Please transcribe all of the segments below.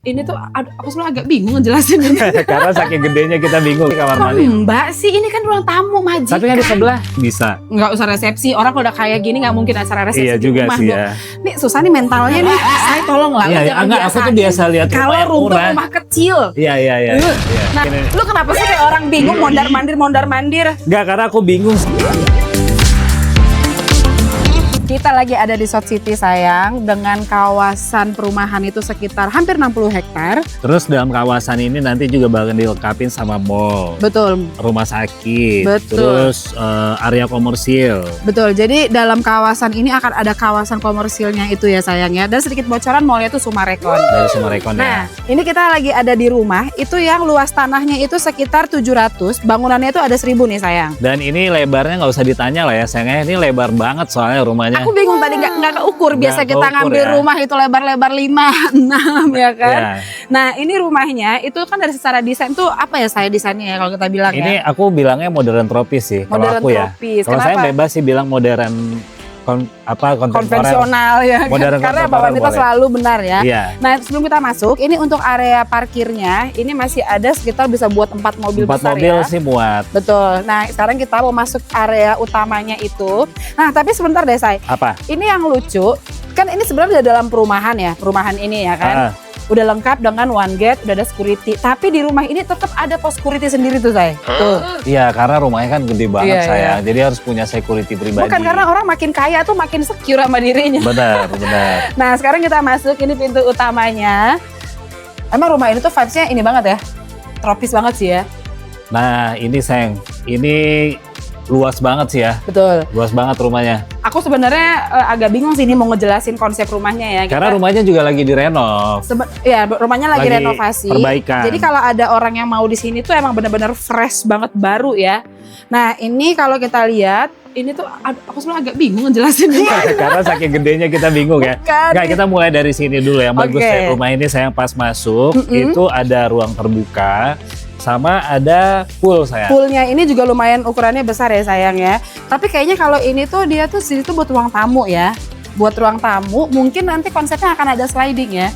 Ini tuh aku sebenarnya agak bingung ngejelasinnya. Karena saking gedenya kita bingung kamar Kok mandi. Mbak sih, ini kan ruang tamu majikan. Tapi kan di sebelah bisa. Nggak usah resepsi, orang kalau udah kayak gini nggak mungkin acara resepsi Iya di juga rumah sih dong. ya. Nih susah nih mentalnya nih. Saya tolong lah. Iya, enggak, aku tuh biasa lihat kalau rumah yang rumah murah. rumah kecil. Iya. Nah, lu kenapa sih kayak orang bingung mondar-mandir? Enggak, karena aku bingung. Kita lagi ada di South City sayang, dengan kawasan perumahan itu sekitar hampir 60 hektar. Terus dalam kawasan ini nanti juga bakal dilengkapin sama mall, Betul, rumah sakit, Betul. terus area komersil. betul. Jadi dalam kawasan ini akan ada kawasan komersilnya itu ya sayang ya. Dan sedikit bocoran mallnya itu Sumarekon. Dari Sumarekon Nah, ya. ini kita lagi ada di rumah, itu yang luas tanahnya itu sekitar 700, bangunannya itu ada 1000 nih sayang. Dan ini lebarnya nggak usah ditanya lah ya, sayangnya ini lebar banget soalnya rumahnya. Aku bingung tadi nggak keukur, biasa Nggak kita keukur ngambil ya. rumah itu lebar-lebar 5, 6 ya kan. Ya. Nah ini rumahnya itu kan dari secara desain tuh apa ya saya desainnya ya kalau kita bilang Ini ya. aku bilangnya modern tropis sih kalau Modern aku ya. tropis. Kalau saya Kenapa? bebas sih bilang modern kontemporer. Konvensional ya kan? Modern Karena kontemporer wanita boleh. selalu benar ya. Iya. Nah sebelum kita masuk, ini untuk area parkirnya ini masih ada sekitar bisa buat 4 mobil 4 besar mobil ya. sih muat. Betul. Nah sekarang kita mau masuk area utamanya itu. Nah tapi sebentar deh Say, Apa? ini yang lucu kan ini sebenarnya udah dalam perumahan ya, perumahan ini ya kan. Ah, Udah lengkap dengan one gate, udah ada security. Tapi di rumah ini tetap ada pos security sendiri tuh Say. Tuh. iya, karena rumahnya kan gede banget Iya, saya. Jadi harus punya security pribadi. Bukan karena orang makin kaya tuh makin secure sama dirinya. Benar. Nah sekarang kita masuk, ini pintu utamanya. Emang rumah ini tuh vibes-nya ini banget ya, tropis banget sih ya. Nah, ini sayang, ini luas banget sih ya. Betul. Luas banget rumahnya. Aku sebenarnya agak bingung sih ini mau ngejelasin konsep rumahnya ya. Karena rumahnya juga lagi direnov. Ya rumahnya lagi renovasi. Perbaikan. Jadi kalau ada orang yang mau di sini tuh emang bener-bener fresh banget baru ya. Nah ini kalau kita lihat, ini tuh aku sebenarnya agak bingung ngejelasinnya. Karena saking gedenya kita bingung ya. Bukan. Nggak, kita mulai dari sini dulu. Yang bagus Oke. ya, rumah ini saya pas masuk itu ada ruang terbuka sama ada pool saya. Poolnya ini juga lumayan ukurannya besar ya sayang ya. Tapi kayaknya kalau ini tuh dia tuh sini tuh buat ruang tamu ya. Buat ruang tamu, mungkin nanti konsepnya akan ada sliding ya.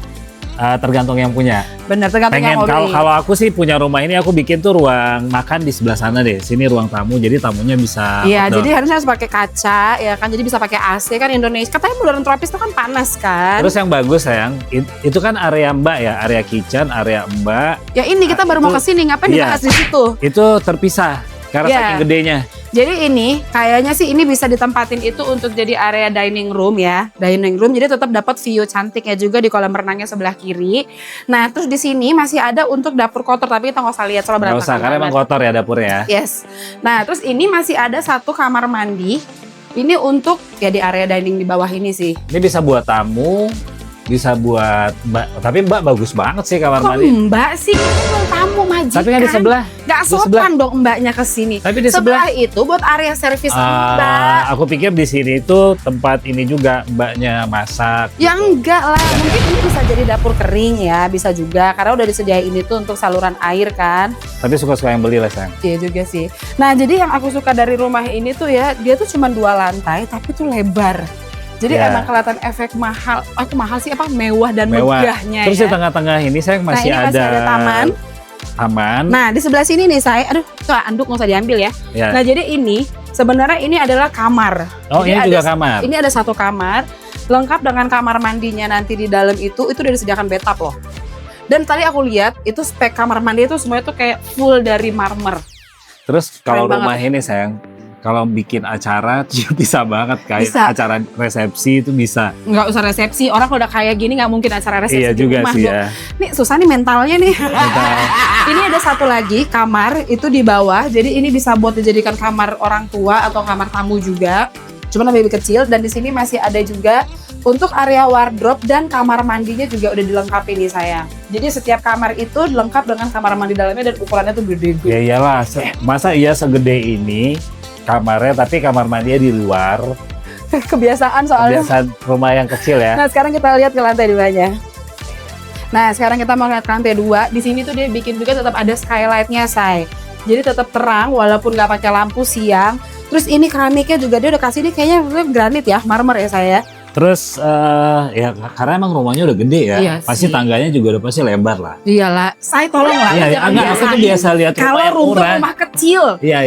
Tergantung yang punya. Bener, tergantung yang Pengen mau beli. kalau aku sih punya rumah ini aku bikin tuh ruang makan di sebelah sana deh. Sini ruang tamu, jadi tamunya bisa. Iya, outdoor. jadi harusnya harus pakai kaca ya kan. Jadi bisa pakai AC kan Indonesia. Katanya modern tropis itu kan panas kan. Terus yang bagus sayang, itu kan area Mbak ya, area kitchen, area Mbak. Ya ini kita baru mau itu- kesini, ngapain iya. dibahas di situ? Itu terpisah karena Iya. saking gedenya. Jadi ini kayaknya sih ini bisa ditempatin itu untuk jadi area dining room ya. Dining room jadi tetap dapat view cantiknya juga di kolam renangnya sebelah kiri. Nah, terus di sini masih ada untuk dapur kotor tapi kita nggak usah lihat soal Nggak berantakan usah, karena emang banget. kotor ya dapurnya. Yes. Nah, terus ini masih ada satu kamar mandi. Ini untuk ya di area dining di bawah ini sih. Ini bisa buat tamu, bisa buat Mbak. Tapi Mbak bagus banget sih kamar Kok mandi. Mbak sih? Ini kan tamu majikan. Tapi kan di sebelah. Gak di sebelah. sopan dong mbaknya kesini. Tapi di Sebelah itu buat area servis mbak. Aku pikir di sini itu tempat ini juga Mbaknya masak. Ya enggak lah, mungkin ini bisa jadi dapur kering ya, bisa juga. Karena udah disediain ini tuh untuk saluran air kan. Tapi suka-suka yang beli lah sayang. Iya juga sih. Nah jadi yang aku suka dari rumah ini tuh ya, dia tuh cuma 2 lantai tapi tuh lebar. Jadi Ya. emang kelihatan efek mahal, mahal sih apa mewah dan Mewah. megahnya Terus ya. di tengah-tengah ini sayang masih, ini masih ada taman. Taman. Nah di sebelah sini nih saya, aduh tuh anduk nggak usah diambil ya. Ya. Nah jadi ini sebenarnya ini adalah kamar. Oh, Jadi ini ada- juga kamar. Ini ada satu kamar, lengkap dengan kamar mandinya nanti di dalam itu udah disediakan bathtub loh. Dan tadi aku lihat itu spek kamar mandi itu semuanya tuh kayak full dari marmer. Terus kalau Keren rumah ini sayang, kalau bikin acara bisa banget kayak Bisa. acara resepsi itu bisa. Nggak usah resepsi, orang kalau udah kayak gini nggak mungkin acara resepsi Iya di juga rumah sih dong. ya. Nih susah nih mentalnya nih. Bentar. Ini ada satu lagi kamar itu di bawah, jadi ini bisa buat dijadikan kamar orang tua atau kamar tamu juga. Cuma lebih kecil dan di sini masih ada juga untuk area wardrobe dan kamar mandinya juga udah dilengkapi nih sayang. Jadi setiap kamar itu lengkap dengan kamar mandi dalamnya dan ukurannya tuh gede-gede. Ya iyalah, masa iya segede ini kamarnya tapi kamar mandinya di luar. Kebiasaan soalnya. Kebiasaan rumah yang kecil ya. Nah sekarang kita lihat ke lantai 2-nya. Nah sekarang kita mau lihat ke lantai 2. Di sini tuh dia bikin juga tetap ada skylightnya say. Jadi tetap terang walaupun nggak pakai lampu siang. Terus ini keramiknya juga dia udah kasih ini kayaknya granit ya, marmer ya saya. Terus ya karena emang rumahnya udah gede ya, Iya pasti sih. tangganya juga udah pasti lebar lah. Iyalah, saya tolong lah. Iya, jangan enggak, aku tuh biasain. biasa lihat rumah Kalau yang murah. rumah kecil. Iya.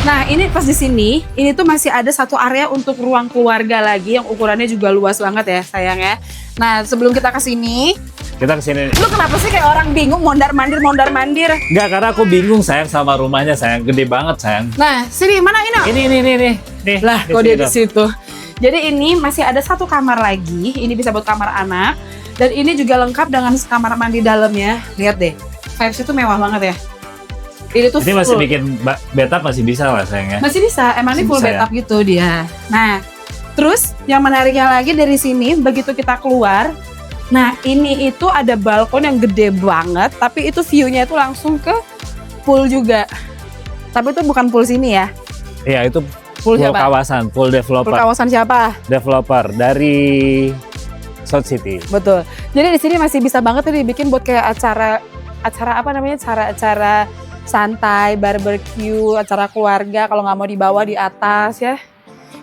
Nah, ini pas di sini, ini tuh masih ada satu area untuk ruang keluarga lagi yang ukurannya juga luas banget ya, sayang ya. Nah, sebelum kita ke sini, Kita kesini. lu kenapa sih kayak orang bingung mondar-mandir? Enggak, karena aku bingung sayang sama rumahnya sayang, gede banget sayang. Nah, sini mana ini? Ini. Nih, Lah, di kok dia sini di dong. situ? Jadi ini masih ada satu kamar lagi. Ini bisa buat kamar anak. Dan ini juga lengkap dengan kamar mandi dalamnya. Lihat deh, vibes itu mewah banget ya. Ini tuh Ini masih full. bikin bathtub masih bisa lah sayang ya. Masih bisa, emang ini Masih full bisa ya? bathtub gitu dia. Nah, terus yang menariknya lagi dari sini, begitu kita keluar, nah ini itu ada balkon yang gede banget, tapi itu view-nya itu langsung ke pool juga. Tapi itu bukan pool sini ya, Iya, itu pool full siapa? kawasan, full Pool developer. kawasan siapa? Developer dari South City. Betul. Jadi di sini masih bisa banget tuh dibikin buat kayak acara apa namanya? Acara santai, barbecue, acara keluarga. Kalau nggak mau di bawah di atas ya.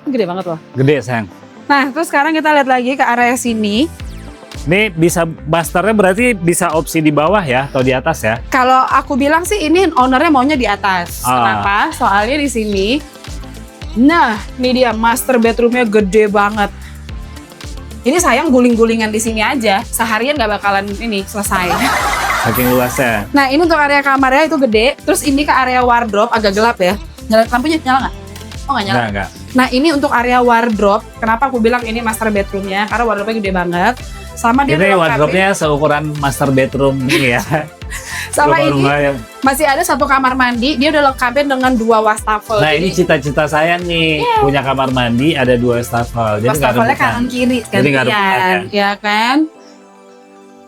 Ini gede banget loh. Gede sayang. Nah, terus sekarang kita lihat lagi ke area sini. Ini bisa masternya berarti bisa opsi di bawah ya atau di atas ya? Kalau aku bilang sih ini ownernya maunya di atas. Kenapa? Soalnya di sini. Nah, ini dia master bedroomnya gede banget. Ini sayang guling-gulingan di sini aja. Seharian nggak bakalan ini selesai. Saking luasnya. Nah, ini untuk area kamarnya itu gede. Terus ini ke area wardrobe agak gelap ya. Nyala lampunya nyala nggak? Oh nggak nyala. Enggak. Nah, ini untuk area wardrobe. Kenapa aku bilang ini master bedroomnya? Karena wardrobe-nya gede banget. Sama dia Ini dilengkapi- wardrobe-nya seukuran master bedroom ini ya. sama ini Rumah-rumah yang- masih ada satu kamar mandi. Dia udah lengkapin dengan 2 wastafel. Nah, ini cita-cita saya nih, punya kamar mandi ada 2 wastafel. Jadi nggak wastafelnya rebutan. kanan kiri Jadi nggak rebutan, gantian, ya kan?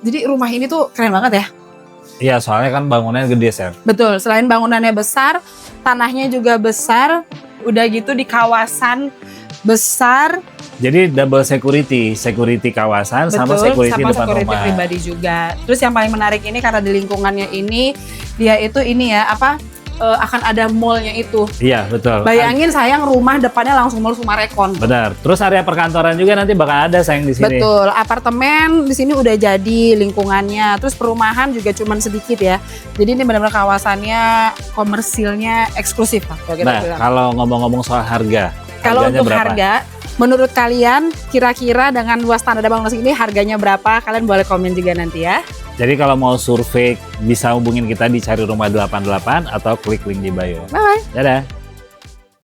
Jadi rumah ini tuh keren banget ya. Iya, soalnya kan bangunannya gede, Sam. Betul, selain bangunannya besar, tanahnya juga besar. Udah gitu di kawasan besar. Jadi double security kawasan sama security sama depan security rumah. pribadi juga. Terus yang paling menarik ini karena di lingkungannya ini dia itu ini ya akan ada mallnya itu. Iya, betul. Bayangin sayang rumah depannya langsung mall Sumarekon. Benar. Terus area perkantoran juga nanti bakal ada sayang di sini. Betul, apartemen di sini udah jadi lingkungannya. Terus perumahan juga cuman sedikit ya. Jadi ini benar-benar kawasannya komersilnya eksklusif lah kalau kita Nah, bilang. kalau ngomong-ngomong soal harga, Kalau harganya untuk berapa? harga, menurut kalian kira-kira dengan luas tanah dan bangunan segini harganya berapa? Kalian boleh komen juga nanti ya. Jadi kalau mau survei bisa hubungin kita di Cari Rumah 88 atau klik link di bio. Bye bye. Dadah.